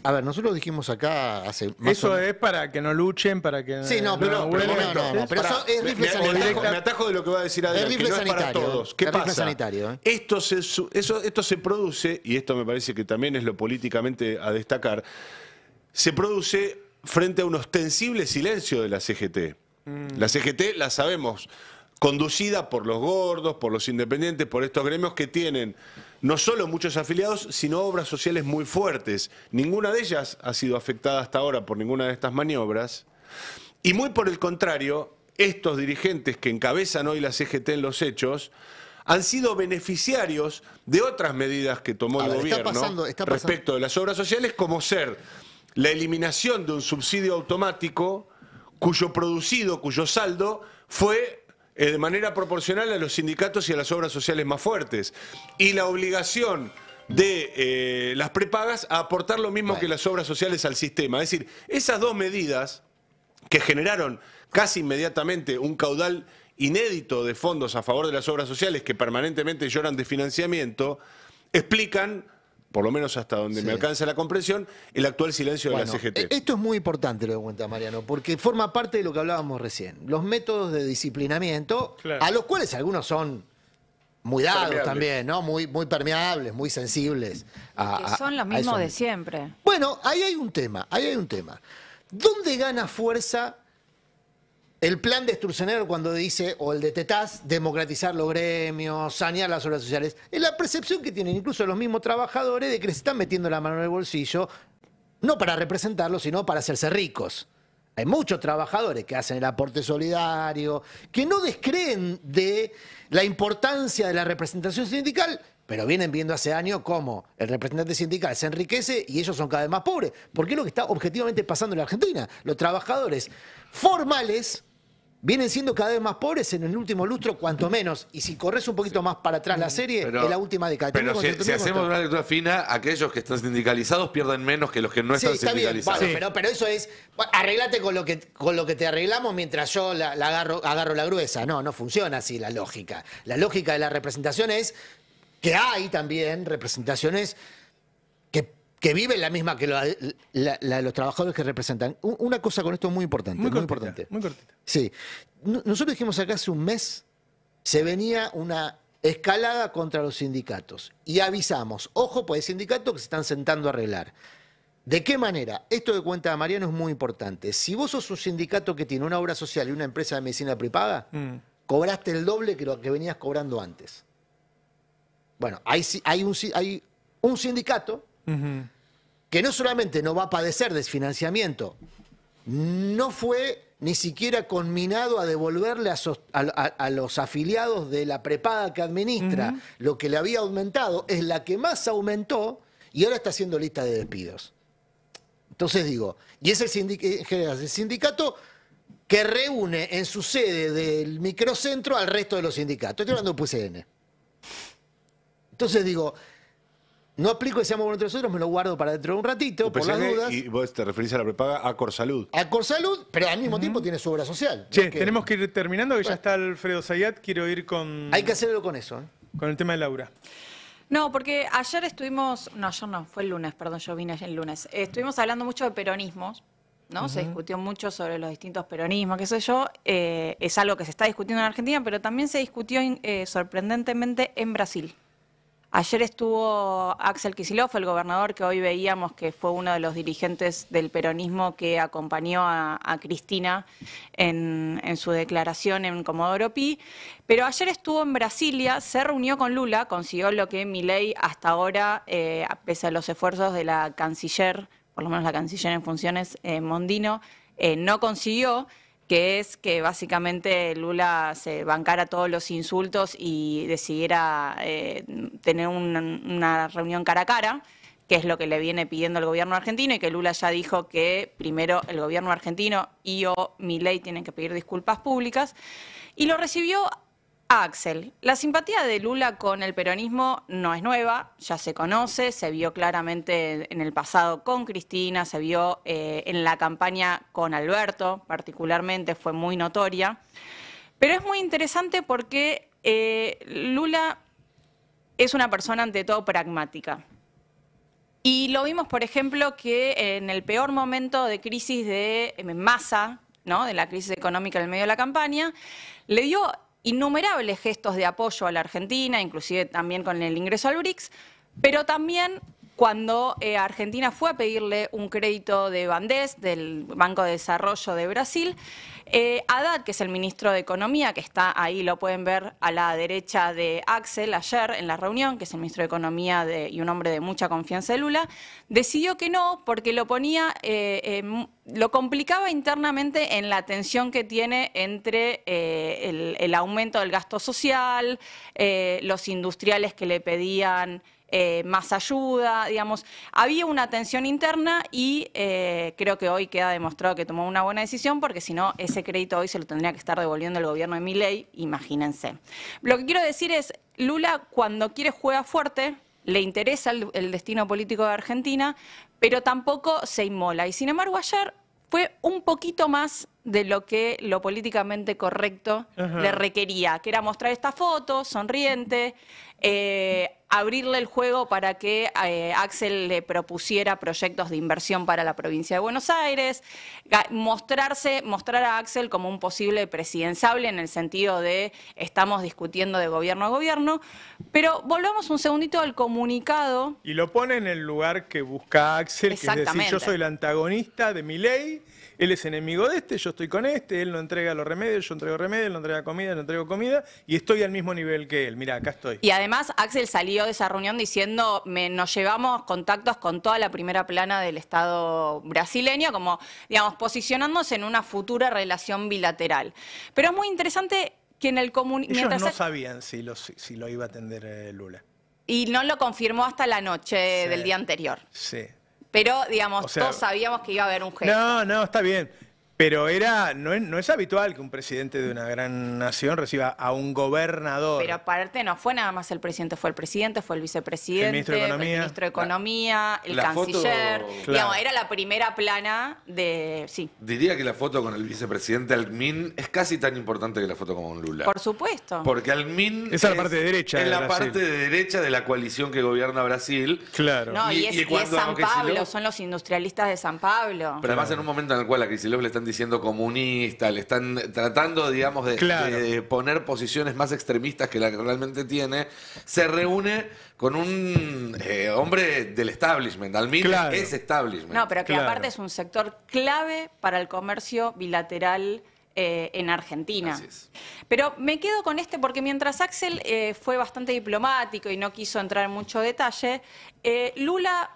a ver, nosotros dijimos acá hace más Eso es para que no luchen, para que Sí, no, pero pero eso es rifle me sanitario. atajo de lo que va a decir Adrián, Es que rifle no es para sanitario, todos. ¿Qué es rifle pasa? sanitario, Esto se produce, y esto me parece que también es lo políticamente a destacar, se produce frente a un ostensible silencio de la CGT. La CGT, la sabemos, conducida por los gordos, por los independientes, por estos gremios que tienen no solo muchos afiliados, sino obras sociales muy fuertes. Ninguna de ellas ha sido afectada hasta ahora por ninguna de estas maniobras. Y muy por el contrario, estos dirigentes que encabezan hoy la CGT en los hechos han sido beneficiarios de otras medidas que tomó el gobierno respecto de las obras sociales, como ser la eliminación de un subsidio automático cuyo saldo fue de manera proporcional a los sindicatos y a las obras sociales más fuertes, y la obligación de las prepagas a aportar lo mismo que las obras sociales al sistema. Es decir, esas dos medidas que generaron casi inmediatamente un caudal inédito de fondos a favor de las obras sociales que permanentemente lloran de financiamiento, explican, por lo menos hasta donde me alcanza la comprensión, el actual silencio de la CGT. Esto es muy importante lo que cuenta Mariano, porque forma parte de lo que hablábamos recién. Los métodos de disciplinamiento, a los cuales algunos son muy dados también, ¿no? Muy permeables, muy sensibles. Que son los mismos de siempre. Bueno, ahí hay un tema, ¿Dónde gana fuerza el plan de Sturzenegger cuando dice, o el de Tetaz, democratizar los gremios, sanear las obras sociales? Es la percepción que tienen incluso los mismos trabajadores de que les están metiendo la mano en el bolsillo, no para representarlos, sino para hacerse ricos. Hay muchos trabajadores que hacen el aporte solidario, que no descreen de la importancia de la representación sindical, pero vienen viendo hace años cómo el representante sindical se enriquece y ellos son cada vez más pobres. Porque es lo que está objetivamente pasando en la Argentina. Los trabajadores formales vienen siendo cada vez más pobres en el último lustro, cuanto menos. Y si corres un poquito más para atrás la serie, es la última década. Pero si hacemos una lectura fina, aquellos que están sindicalizados pierden menos que los que no están sindicalizados. Bueno, pero eso es, arreglate con lo que te arreglamos mientras yo agarro la gruesa. No funciona así la lógica. La lógica de la representación es que hay también representaciones que viven la misma que la de los trabajadores que representan. Una cosa con esto muy importante. Muy importante. Muy cortita. Sí. Nosotros dijimos acá hace un mes, se venía una escalada contra los sindicatos. Y avisamos, ojo, pues hay sindicatos que se están sentando a arreglar. ¿De qué manera? Esto que cuenta Mariano es muy importante. Si vos sos un sindicato que tiene una obra social y una empresa de medicina prepaga, cobraste el doble que lo que venías cobrando antes. Bueno, hay un sindicato que no solamente no va a padecer desfinanciamiento, no fue ni siquiera conminado a devolverle a los afiliados de la prepaga que administra lo que le había aumentado, es la que más aumentó y ahora está haciendo lista de despidos. Entonces digo, y es el sindicato que reúne en su sede del microcentro al resto de los sindicatos. Estoy hablando de PUCN. Entonces digo, no aplico que seamos buenos entre nosotros, me lo guardo para dentro de un ratito, por las dudas. Y vos te referís a la prepaga a Corsalud. A Corsalud, pero al mismo tiempo tiene su obra social. Che, tenemos que ir terminando, que ya está Alfredo Zayat. Quiero ir con... Hay que hacerlo con eso. Con el tema de Laura. No, porque ayer estuvimos... No, ayer no, fue el lunes, perdón, yo vine ayer el lunes. Estuvimos hablando mucho de peronismos, ¿no? Se discutió mucho sobre los distintos peronismos, qué sé yo. Es algo que se está discutiendo en Argentina, pero también se discutió sorprendentemente en Brasil. Ayer estuvo Axel Kicillof, el gobernador que hoy veíamos que fue uno de los dirigentes del peronismo que acompañó a Cristina en su declaración en Comodoro Pi. Pero ayer estuvo en Brasilia, se reunió con Lula, consiguió lo que Milei hasta ahora, pese a los esfuerzos de la canciller, por lo menos la canciller en funciones, Mondino, no consiguió. que es que básicamente Lula se bancara todos los insultos y decidiera tener una reunión cara a cara, que es lo que le viene pidiendo el gobierno argentino, y que Lula ya dijo que primero el gobierno argentino y o Milei tienen que pedir disculpas públicas, y lo recibió a Axel. La simpatía de Lula con el peronismo no es nueva, ya se conoce, se vio claramente en el pasado con Cristina, se vio en la campaña con Alberto, particularmente fue muy notoria. Pero es muy interesante porque Lula es una persona ante todo pragmática. Y lo vimos, por ejemplo, que en el peor momento de crisis de Massa, ¿no?, de la crisis económica en el medio de la campaña, le dio innumerables gestos de apoyo a la Argentina, inclusive también con el ingreso al BRICS, pero también cuando Argentina fue a pedirle un crédito de Bandes, del Banco de Desarrollo de Brasil, Haddad, que es el ministro de Economía, que está ahí, lo pueden ver a la derecha de Axel ayer en la reunión, que es el ministro de Economía y un hombre de mucha confianza de Lula, decidió que no porque lo ponía, lo complicaba internamente en la tensión que tiene entre el aumento del gasto social, los industriales que le pedían más ayuda, digamos. Había una tensión interna y creo que hoy queda demostrado que tomó una buena decisión, porque si no, ese crédito hoy se lo tendría que estar devolviendo el gobierno de Milei, imagínense. Lo que quiero decir es, Lula cuando quiere juega fuerte, le interesa el destino político de Argentina, pero tampoco se inmola. Y sin embargo, ayer fue un poquito más de lo que lo políticamente correcto le requería, que era mostrar esta foto sonriente, abrirle el juego para que Axel le propusiera proyectos de inversión para la provincia de Buenos Aires, mostrar a Axel como un posible presidenciable en el sentido de estamos discutiendo de gobierno a gobierno, pero volvamos un segundito al comunicado. Y lo pone en el lugar que busca Axel, que es decir, yo soy el antagonista de Milei, él es enemigo de este, yo estoy con este, él no entrega los remedios, yo entrego remedios, él no entrega comida, no entrego comida, y estoy al mismo nivel que él. Mirá, acá estoy. Y además Axel salió de esa reunión diciendo, nos llevamos contactos con toda la primera plana del Estado brasileño, como, digamos, posicionándose en una futura relación bilateral. Pero es muy interesante que en el comunicado... Ellos no sabían si lo iba a atender Lula. Y no lo confirmó hasta la noche del día anterior. Sí. Pero, digamos, O sea, todos sabíamos que iba a haber un gesto. No, está bien. Pero no es habitual que un presidente de una gran nación reciba a un gobernador. Pero aparte no fue nada más el presidente, fue el vicepresidente, el ministro de Economía, el canciller. Foto, digamos, era la primera plana de... Sí. Diría que la foto con el vicepresidente Alckmin es casi tan importante que la foto con Lula. Por supuesto. Porque Alckmin es la parte de derecha. Es de la Brasil. parte de derecha de la coalición que gobierna Brasil. Claro. No, y es San Pablo, son los industrialistas de San Pablo. Pero además en un momento en el cual a Kicillof le están diciendo comunista, le están tratando, digamos, de poner posiciones más extremistas que la que realmente tiene, se reúne con un hombre del establishment. Alckmin es establishment. No, pero que aparte es un sector clave para el comercio bilateral en Argentina. Así es. Pero me quedo con porque mientras Axel fue bastante diplomático y no quiso entrar en mucho detalle, Lula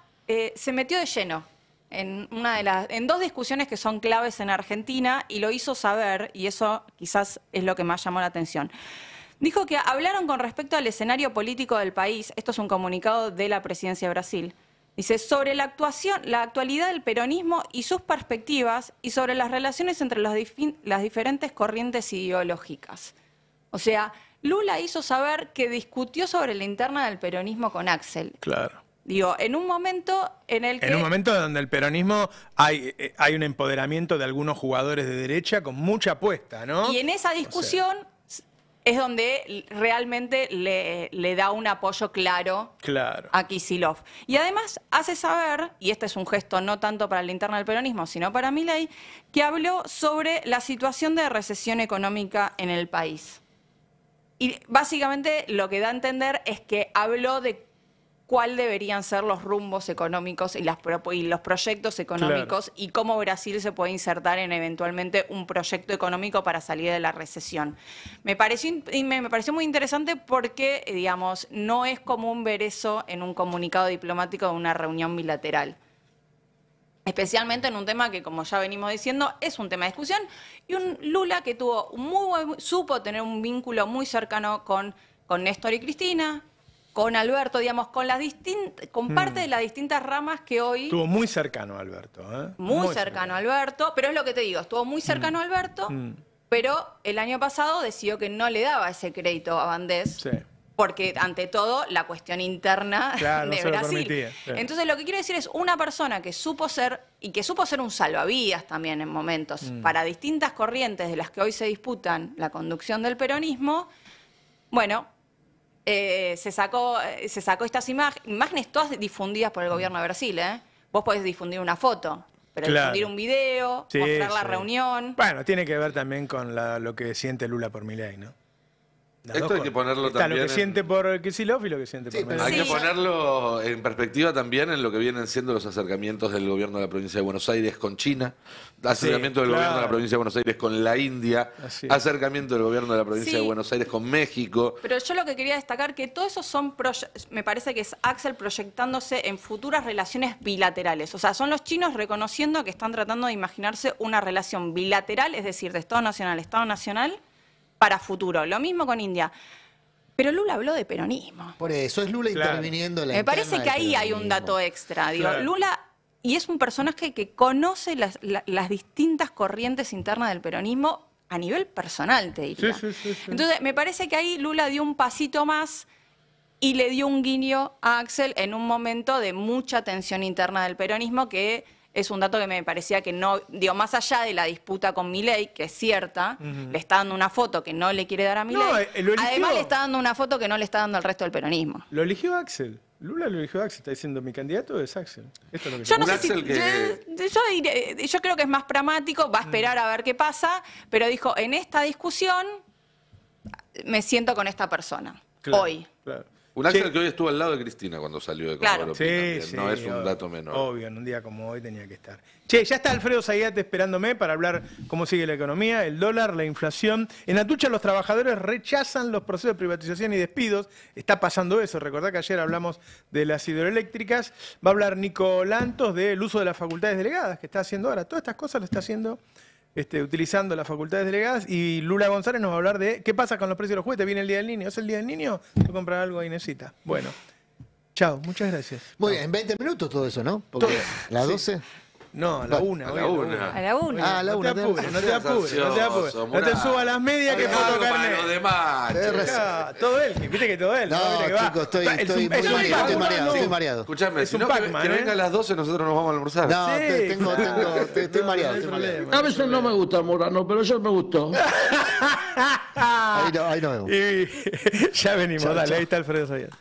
se metió de lleno en dos discusiones que son claves en Argentina y lo hizo saber, y eso quizás es lo que más llamó la atención. Dijo que hablaron con respecto al escenario político del país, esto es un comunicado de la presidencia de Brasil, dice, sobre la actualidad del peronismo y sus perspectivas y sobre las relaciones entre las diferentes corrientes ideológicas. O sea, Lula hizo saber que discutió sobre la interna del peronismo con Axel. Claro. Digo, en un momento en el que... En un momento donde el peronismo hay un empoderamiento de algunos jugadores de derecha con mucha apuesta, ¿no? Y en esa discusión es donde realmente le da un apoyo claro a Kicillof. Y además hace saber, y este es un gesto no tanto para la interna del peronismo, sino para Milei, que habló sobre la situación de recesión económica en el país. Y básicamente lo que da a entender es que habló de cuál deberían ser los rumbos económicos y los proyectos económicos y cómo Brasil se puede insertar en eventualmente un proyecto económico para salir de la recesión. Me pareció muy interesante porque, digamos, no es común ver eso en un comunicado diplomático de una reunión bilateral. especialmente en un tema que, como ya venimos diciendo, es un tema de discusión, y un Lula que supo tener un vínculo muy cercano con Néstor y Cristina, con Alberto, digamos, con parte de las distintas ramas que hoy... Estuvo muy cercano a Alberto. Muy cercano a Alberto, pero es lo que te digo, estuvo muy cercano a Alberto, pero el año pasado decidió que no le daba ese crédito a Valdés. Sí. Porque, ante todo, la cuestión interna Claro, de no se lo Brasil. permitía, sí. Entonces, lo que quiero decir es una persona que supo ser un salvavidas también en momentos para distintas corrientes de las que hoy se disputan la conducción del peronismo. Bueno, se sacó estas imágenes todas difundidas por el gobierno de Brasil. Vos podés difundir una foto, pero difundir un video, Sí, mostrar la sí. reunión. Bueno, tiene que ver también con lo que siente Lula por Milei, ¿no? Las Esto dos hay que cosas. ponerlo Está también lo que siente por Kicillof y lo que siente Sí, por pero Milei. Hay que Sí. ponerlo en perspectiva también en lo que vienen siendo los acercamientos del gobierno de la provincia de Buenos Aires con China, acercamiento del gobierno de la provincia de Buenos Aires con la India, Así es. acercamiento del gobierno de la provincia Sí. de Buenos Aires con México. Pero yo lo que quería destacar que todo eso me parece que es Axel proyectándose en futuras relaciones bilaterales. O sea, son los chinos reconociendo que están tratando de imaginarse una relación bilateral, es decir, de Estado Nacional a Estado Nacional, para futuro. Lo mismo con India. Pero Lula habló de peronismo. Por eso es Lula Claro. interviniendo en la Me parece interna que del ahí hay un peronismo. dato extra. Digo, Claro. Lula, y es un personaje que conoce las distintas corrientes internas del peronismo a nivel personal, te diría. Sí. Entonces, me parece que ahí Lula dio un pasito más y le dio un guiño a Axel en un momento de mucha tensión interna del peronismo, que es un dato que me parecía que no, digo, más allá de la disputa con Milei, que es cierta, le está dando una foto que no le quiere dar a Milei, No, lo eligió. además le está dando una foto que no le está dando al resto del peronismo. Lo eligió Axel. Lula lo eligió Axel. Está diciendo, mi candidato es Axel. Esto es lo que Yo no Un sé si. Axel que- Yo creo que es más pragmático, va a esperar a ver qué pasa, pero dijo: en esta discusión me siento con esta persona. Claro, Hoy. claro. Un Axel Che, que hoy estuvo al lado de Cristina cuando salió de Claro. Comodoro Sí, Pi también. sí, No es un obvio, dato menor. Obvio, en un día como hoy tenía que estar. Che, ya está Alfredo Zayate esperándome para hablar cómo sigue la economía, el dólar, la inflación. En Atucha los trabajadores rechazan los procesos de privatización y despidos. Está pasando eso. Recordá que ayer hablamos de las hidroeléctricas. Va a hablar Nico Lantos del uso de las facultades delegadas que está haciendo ahora. Todas estas cosas lo está haciendo utilizando las facultades delegadas. Y Lula González nos va a hablar de qué pasa con los precios de los juguetes. Viene el Día del Niño. ¿Es el Día del Niño? Voy a comprar algo a Inesita. Bueno. Chao, muchas gracias. Muy bien, en 20 minutos todo eso, ¿no? Porque las 12. No, a la una. A hoy la una. A la una. Ah, a la No te una. apures, no te apures, no te apures. Ansioso, No te subas las medias que Dejá foto algo para carnet. los demás. Tenés che. razón. Ah, todo él, viste que todo él. No, viste que va. chicos, estoy Es un muy mareado, Pac-Man, estoy mareado, ¿no? estoy mareado. Escuchame, Es si un no, Pac-Man, que venga a las 12 nosotros nos vamos a almorzar. No, Sí, estoy claro. mareado, No hay estoy mareado. problema. A veces no me gusta Morano, pero ayer me gustó. Ahí no vemos. Y ya venimos, Chau, dale, chau. ahí está Alfredo Zayat.